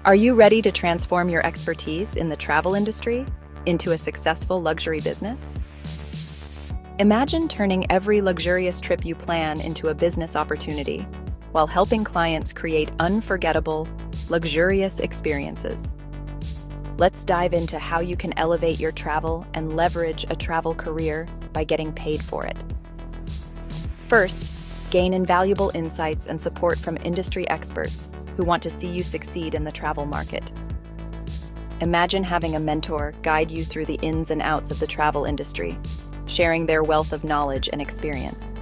Are you ready to transform your expertise in the travel industry into a successful luxury business? Imagine turning every luxurious trip you plan into a business opportunity while helping clients create unforgettable, luxurious experiences. Let's dive into how you can elevate your travel and leverage a travel career by getting paid for it. First, gain invaluable insights and support from industry experts who want to see you succeed in the travel market. Imagine having a mentor guide you through the ins and outs of the travel industry, sharing their wealth of knowledge and experience.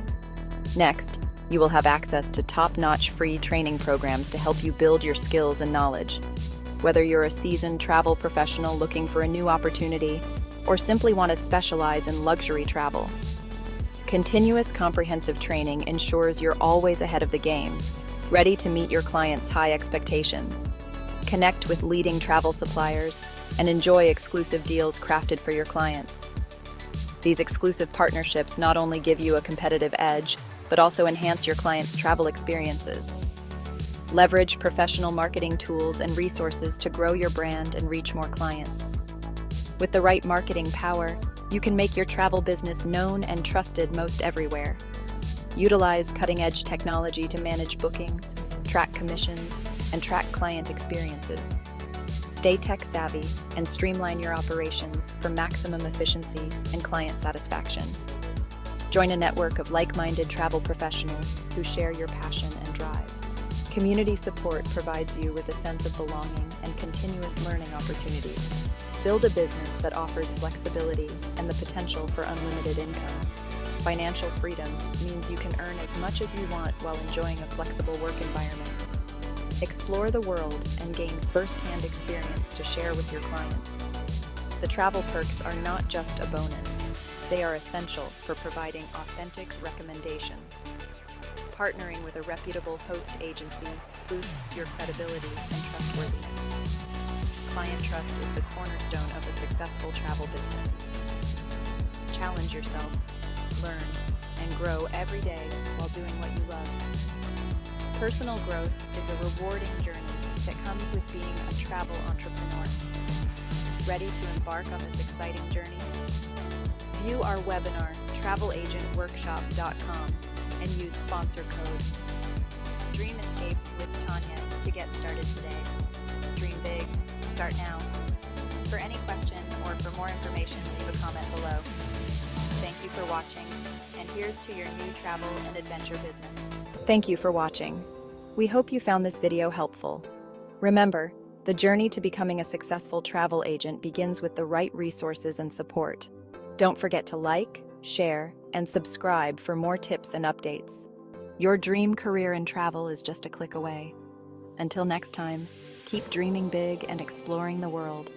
Next, you will have access to top-notch free training programs to help you build your skills and knowledge. Whether you're a seasoned travel professional looking for a new opportunity or simply want to specialize in luxury travel, continuous comprehensive training ensures you're always ahead of the game, ready to meet your clients' high expectations. Connect with leading travel suppliers and enjoy exclusive deals crafted for your clients. These exclusive partnerships not only give you a competitive edge, but also enhance your clients' travel experiences. Leverage professional marketing tools and resources to grow your brand and reach more clients. With the right marketing power, you can make your travel business known and trusted most everywhere. Utilize cutting-edge technology to manage bookings, track commissions, and track client experiences. Stay tech-savvy and streamline your operations for maximum efficiency and client satisfaction. Join a network of like-minded travel professionals who share your passion and drive. Community support provides you with a sense of belonging and continuous learning opportunities. Build a business that offers flexibility and the potential for unlimited income. Financial freedom means you can earn as much as you want while enjoying a flexible work environment. Explore the world and gain first-hand experience to share with your clients. The travel perks are not just a bonus. They are essential for providing authentic recommendations. Partnering with a reputable host agency boosts your credibility and trustworthiness. Client trust is the cornerstone of a successful travel business. Challenge yourself, learn, and grow every day while doing what you love. Personal growth is a rewarding journey that comes with being a travel entrepreneur. Ready to embark on this exciting journey? View our webinar, travelagentworkshop.com, and use sponsor code Dream Escapes with Tanya to get started today. Dream big, start now. For any question or for more information, leave a comment below. Thank you for watching, and here's to your new travel and adventure business. Thank you for watching. We hope you found this video helpful. Remember, the journey to becoming a successful travel agent begins with the right resources and support. Don't forget to like, share, and subscribe for more tips and updates. Your dream career in travel is just a click away. Until next time, keep dreaming big and exploring the world.